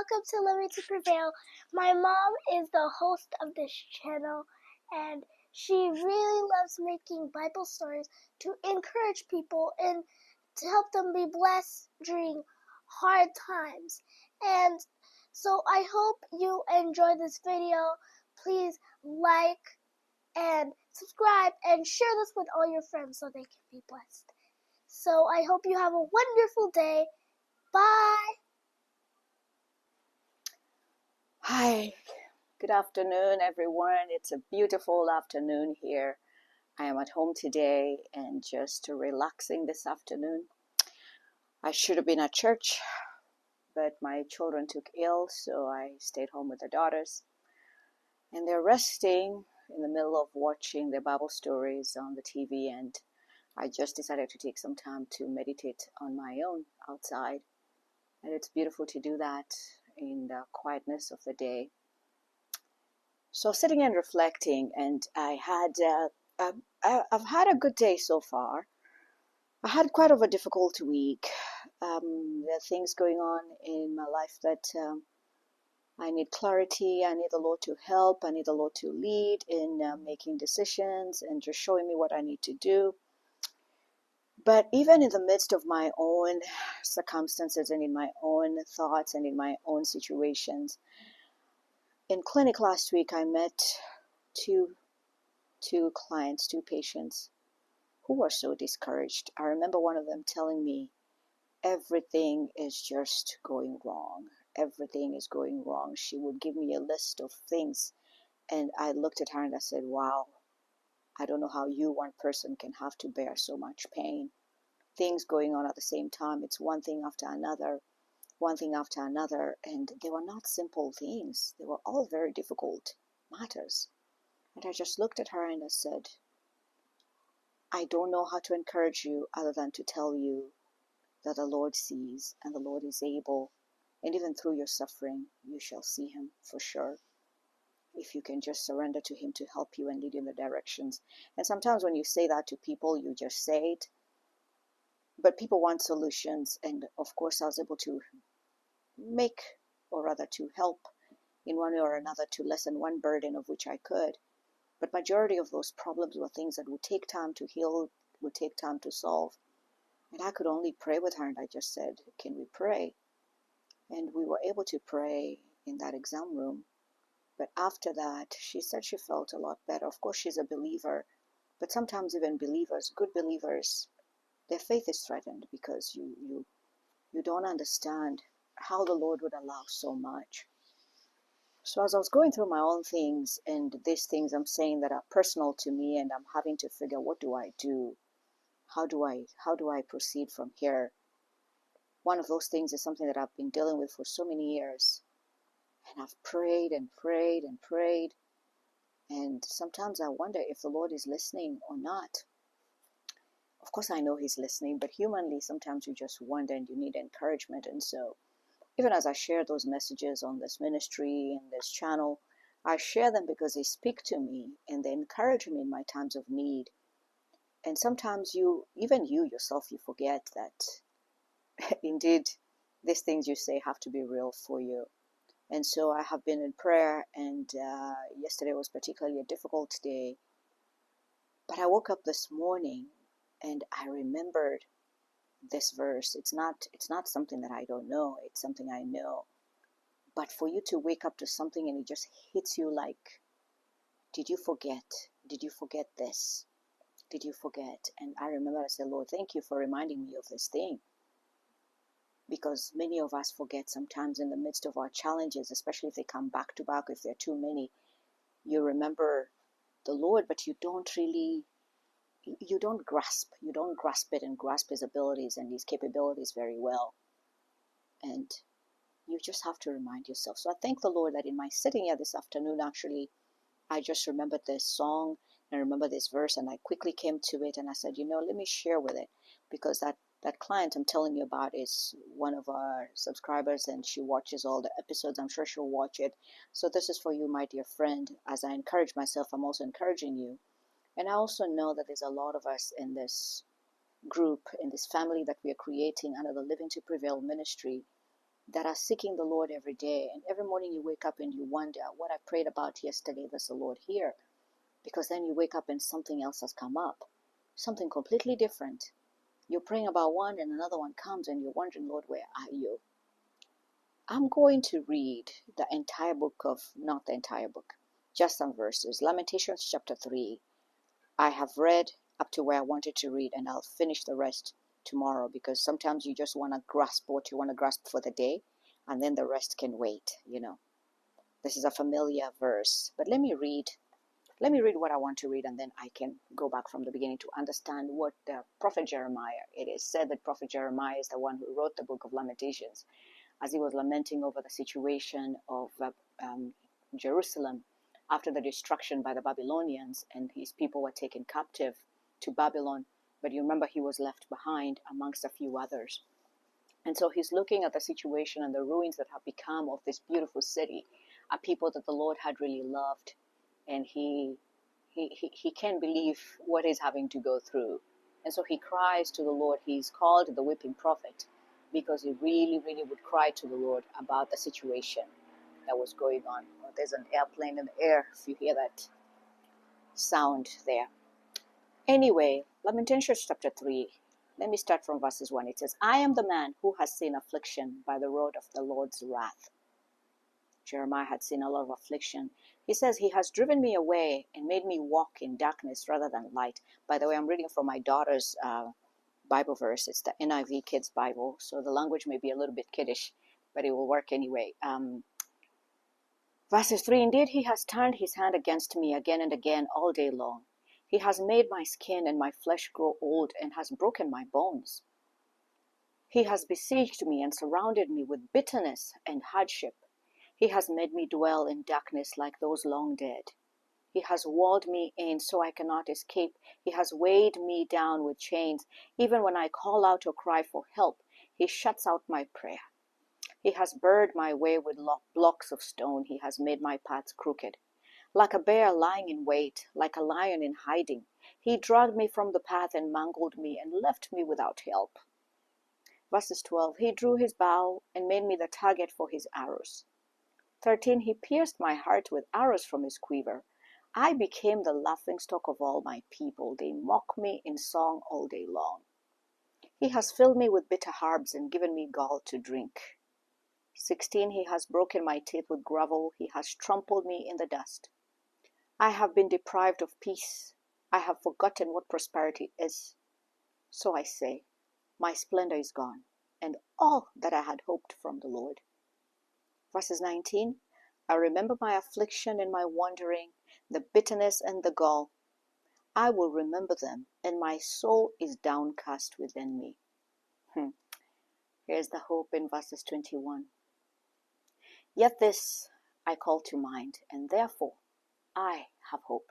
welcome to Living to Prevail. My mom is the host of this channel, and she really loves making Bible stories to encourage people and to help them be blessed during hard times. And so I hope you enjoy this video. Please like and subscribe and share this with all your friends so they can be blessed. So I hope you have a wonderful day. Bye. Hi, good afternoon, everyone. It's a beautiful afternoon here. I am at home today and just relaxing this afternoon. I should have been at church, but my children took ill, so I stayed home with the daughters. And they're resting in the middle of watching their Bible stories on the TV, and I just decided to take some time to meditate on my own outside. And it's beautiful to do that in the quietness of the day. So sitting and reflecting, and I've had a good day so far. I had quite of a difficult week. There are things going on in my life that I need clarity. I need the Lord to help. I need the Lord to lead in making decisions and just showing me what I need to do. But even in the midst of my own circumstances and in my own thoughts and in my own situations, in clinic last week, I met two clients, two patients who were so discouraged. I remember one of them telling me, everything is just going wrong. Everything is going wrong. She would give me a list of things, and I looked at her and I said, wow, I don't know how you, one person, can have to bear so much pain. Things going on at the same time. It's one thing after another, and they were not simple things. They were all very difficult matters. And I just looked at her and I said, I don't know how to encourage you other than to tell you that the Lord sees and the Lord is able. And even through your suffering, you shall see Him for sure. If you can just surrender to Him to help you and lead you in the directions. And sometimes when you say that to people, you just say it. But people want solutions. And of course, I was able to make, or rather to help in one way or another to lessen one burden of which I could. But majority of those problems were things that would take time to heal, would take time to solve. And I could only pray with her, and I just said, can we pray? And we were able to pray in that exam room. But after that, she said she felt a lot better. Of course, she's a believer, but sometimes even believers, good believers, their faith is threatened because you don't understand how the Lord would allow so much. So as I was going through my own things, and these things I'm saying that are personal to me, and I'm having to figure, what do I do? How do I proceed from here? One of those things is something that I've been dealing with for so many years. And I've prayed and prayed and prayed. And sometimes I wonder if the Lord is listening or not. Of course, I know He's listening, but humanly, sometimes you just wonder and you need encouragement. And so even as I share those messages on this ministry and this channel, I share them because they speak to me and they encourage me in my times of need. And sometimes even you yourself, you forget that indeed these things you say have to be real for you. And so I have been in prayer, and yesterday was particularly a difficult day. But I woke up this morning and I remembered this verse. It's not something that I don't know. It's something I know. But for you to wake up to something and it just hits you like, did you forget? Did you forget this? Did you forget? And I remember I said, Lord, thank you for reminding me of this thing. Because many of us forget sometimes in the midst of our challenges, especially if they come back to back, if there are too many. You remember the Lord, but you don't grasp it and grasp His abilities and His capabilities very well. And you just have to remind yourself. So I thank the Lord that in my sitting here this afternoon, actually, I just remembered this song and I remember this verse, and I quickly came to it and I said, let me share with it, because that client I'm telling you about is one of our subscribers, and she watches all the episodes. I'm sure she'll watch it. So this is for you, my dear friend. As I encourage myself, I'm also encouraging you. And I also know that there's a lot of us in this group, in this family that we are creating under the Living to Prevail ministry, that are seeking the Lord every day. And every morning you wake up and you wonder, what I prayed about yesterday, does the Lord hear? Because then you wake up and something else has come up, something completely different. You're praying about one and another one comes and you're wondering, Lord, where are you? I'm going to read the entire book not the entire book, just some verses. Lamentations chapter 3. I have read up to where I wanted to read, and I'll finish the rest tomorrow, because sometimes you just want to grasp what you want to grasp for the day, and then the rest can wait, This is a familiar verse, but let me read what I want to read, and then I can go back from the beginning to understand what the prophet Jeremiah, it is said that prophet Jeremiah is the one who wrote the book of Lamentations, as he was lamenting over the situation of Jerusalem after the destruction by the Babylonians, and his people were taken captive to Babylon. But you remember, he was left behind amongst a few others. And so he's looking at the situation and the ruins that have become of this beautiful city, a people that the Lord had really loved. And he can't believe what he's having to go through. And so he cries to the Lord. He's called the weeping prophet, because he really, really would cry to the Lord about the situation that was going on. Oh, there's an airplane in the air, if you hear that sound there. Anyway, Lamentations chapter 3. Let me start from verses 1. It says, I am the man who has seen affliction by the rod of the Lord's wrath. Jeremiah had seen a lot of affliction. He says, he has driven me away and made me walk in darkness rather than light. By the way, I'm reading from my daughter's Bible verse. It's the NIV Kids Bible, so the language may be a little bit kiddish, but it will work anyway. Verses 3, indeed, he has turned his hand against me again and again all day long. He has made my skin and my flesh grow old and has broken my bones. He has besieged me and surrounded me with bitterness and hardship. He has made me dwell in darkness like those long dead. He has walled me in so I cannot escape. He has weighed me down with chains. Even when I call out or cry for help, he shuts out my prayer. He has barred my way with blocks of stone. He has made my paths crooked. Like a bear lying in wait, like a lion in hiding, he dragged me from the path and mangled me and left me without help. Verses 12, he drew his bow and made me the target for his arrows. 13, he pierced my heart with arrows from his quiver. I became the laughingstock of all my people. They mock me in song all day long. He has filled me with bitter herbs and given me gall to drink. 16, he has broken my teeth with gravel. He has trampled me in the dust. I have been deprived of peace. I have forgotten what prosperity is. So I say, my splendor is gone, and all that I had hoped from the Lord. Verses 19, I remember my affliction and my wandering, the bitterness and the gall. I will remember them, and my soul is downcast within me. Here's the hope in verses 21. Yet this I call to mind, and therefore I have hope.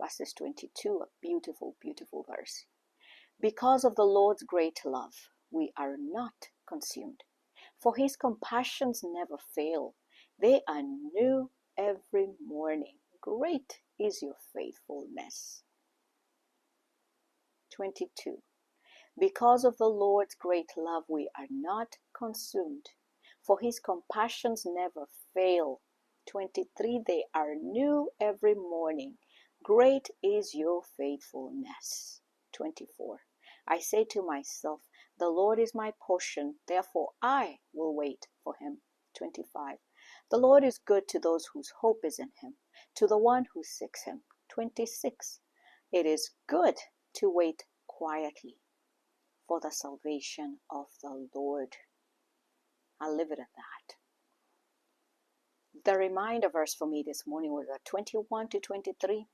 Verses 22, a beautiful, beautiful verse. Because of the Lord's great love, we are not consumed, for his compassions never fail. They are new every morning. Great is your faithfulness. 22. Because of the Lord's great love, we are not consumed, for his compassions never fail. 23. They are new every morning. Great is your faithfulness. 24. I say to myself, the Lord is my portion, therefore I will wait for him. 25. The Lord is good to those whose hope is in him, to the one who seeks him. 26. It is good to wait quietly for the salvation of the Lord. I'll leave it at that. The reminder verse for me this morning was 21 to 23.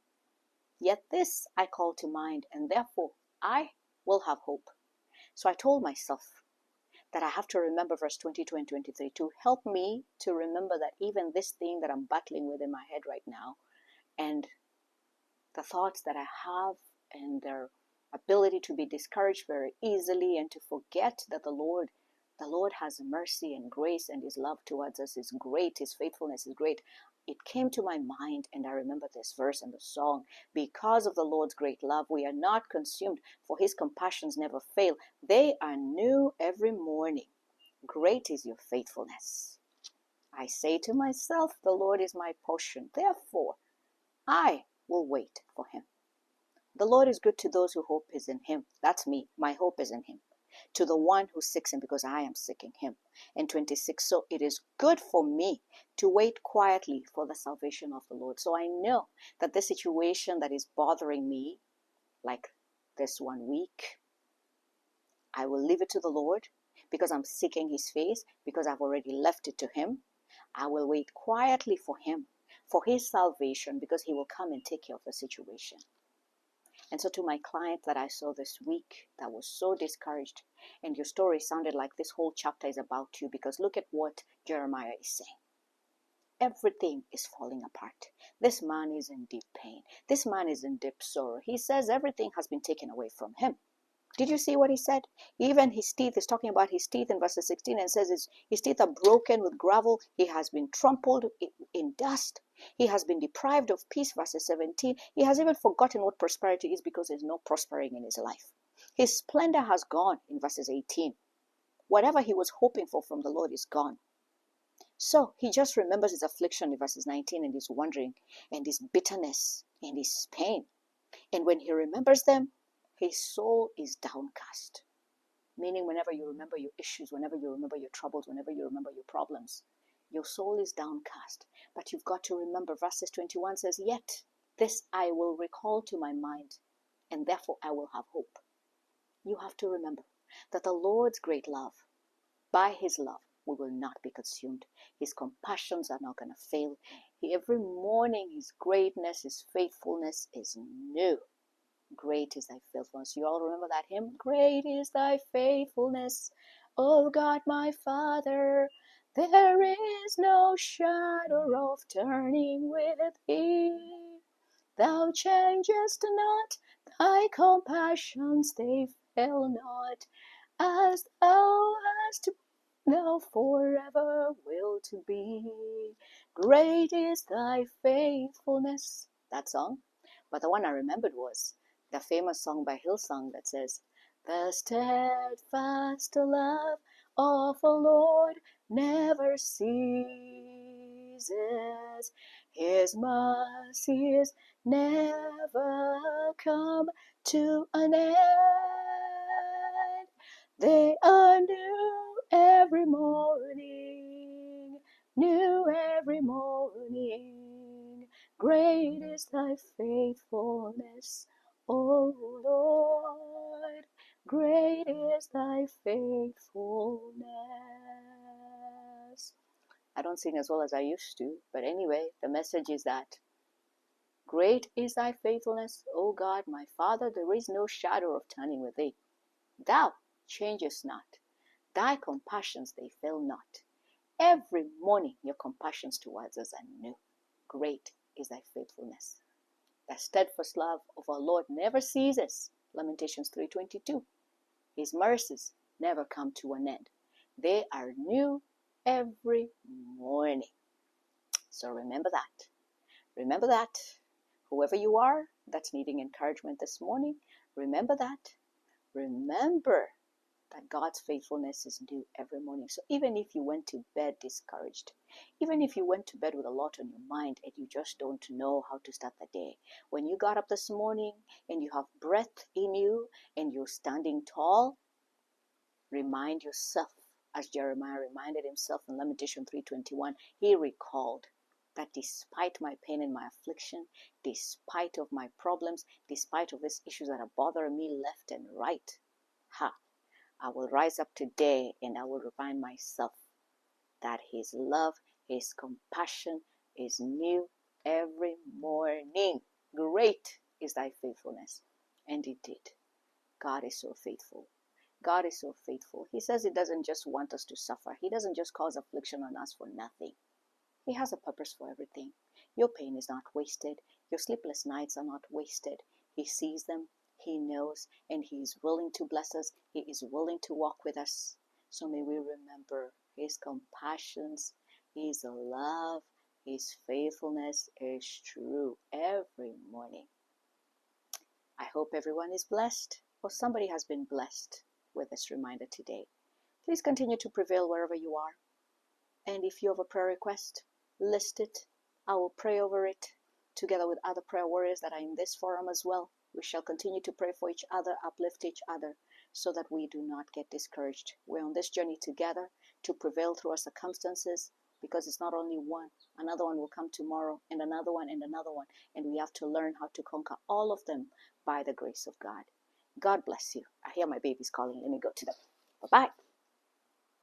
Yet this I call to mind, and therefore I will have hope. So I told myself that I have to remember verse 22 and 23 to help me to remember that even this thing that I'm battling with in my head right now, and the thoughts that I have and their ability to be discouraged very easily and to forget that the Lord has mercy and grace, and his love towards us is great, his faithfulness is great. It came to my mind, and I remember this verse and the song. Because of the Lord's great love, we are not consumed, for his compassions never fail. They are new every morning. Great is your faithfulness. I say to myself, the Lord is my portion. Therefore, I will wait for him. The Lord is good to those who hope is in him. That's me. My hope is in him. To the one who seeks him, because I am seeking him. And 26, so it is good for me to wait quietly for the salvation of the Lord. So I know that this situation that is bothering me, like this 1 week, I will leave it to the Lord because I'm seeking his face, because I've already left it to him. I will wait quietly for him, for his salvation, because he will come and take care of the situation. And so to my client that I saw this week that was so discouraged, and your story sounded like this whole chapter is about you, because look at what Jeremiah is saying. Everything is falling apart. This man is in deep pain. This man is in deep sorrow. He says everything has been taken away from him. Did you see what he said? Even his teeth, is talking about his teeth in verse 16, and says his teeth are broken with gravel. He has been trampled in dust. He has been deprived of peace, verse 17. He has even forgotten what prosperity is, because there's no prospering in his life. His splendor has gone in verses 18. Whatever he was hoping for from the Lord is gone. So he just remembers his affliction in verses 19, and his wandering, and his bitterness, and his pain. And when he remembers them, his soul is downcast. Meaning, whenever you remember your issues, whenever you remember your troubles, whenever you remember your problems, your soul is downcast. But you've got to remember, verses 21 says, yet this I will recall to my mind, and therefore I will have hope. You have to remember that the Lord's great love, by his love, we will not be consumed. His compassions are not going to fail. Every morning, his greatness, his faithfulness is new. Great is thy faithfulness. You all remember that hymn? Great is thy faithfulness, O God my Father. There is no shadow of turning with thee. Thou changest not, thy compassions, they fail not. As thou hast been, thou forever wilt be. Great is thy faithfulness. That song. But the one I remembered was the famous song by Hillsong that says, the steadfast love of the Lord never ceases. His mercies never come to an end. They are new every morning, new every morning. Great is thy faithfulness, O Lord. Great is thy faithfulness. I don't sing as well as I used to, but anyway, the message is that great is thy faithfulness, O God, my Father. There is no shadow of turning with thee. Thou changest not. Thy compassions, they fail not. Every morning your compassions towards us are new. Great is thy faithfulness. The steadfast love of our Lord never ceases. Lamentations 3:22. His mercies never come to an end. They are new every morning. So remember that. Remember that. Whoever you are that's needing encouragement this morning, remember that. Remember that God's faithfulness is new every morning. So even if you went to bed discouraged, even if you went to bed with a lot on your mind and you just don't know how to start the day, when you got up this morning and you have breath in you and you're standing tall, remind yourself, as Jeremiah reminded himself in Lamentations 3:21, he recalled that despite my pain and my affliction, despite of my problems, despite of these issues that are bothering me left and right, I will rise up today and I will remind myself that his love, his compassion is new every morning. Great is thy faithfulness. And it did. God is so faithful. God is so faithful. He says he doesn't just want us to suffer. He doesn't just cause affliction on us for nothing. He has a purpose for everything. Your pain is not wasted. Your sleepless nights are not wasted. He sees them. He knows, and he is willing to bless us. He is willing to walk with us. So may we remember his compassions, his love, his faithfulness is true every morning. I hope everyone is blessed, or somebody has been blessed with this reminder today. Please continue to prevail wherever you are. And if you have a prayer request, list it. I will pray over it together with other prayer warriors that are in this forum as well. We shall continue to pray for each other, uplift each other, so that we do not get discouraged. We're on this journey together to prevail through our circumstances, because it's not only one. Another one will come tomorrow, and another one, and another one. And we have to learn how to conquer all of them by the grace of God. God bless you. I hear my babies calling. Let me go to them. Bye-bye.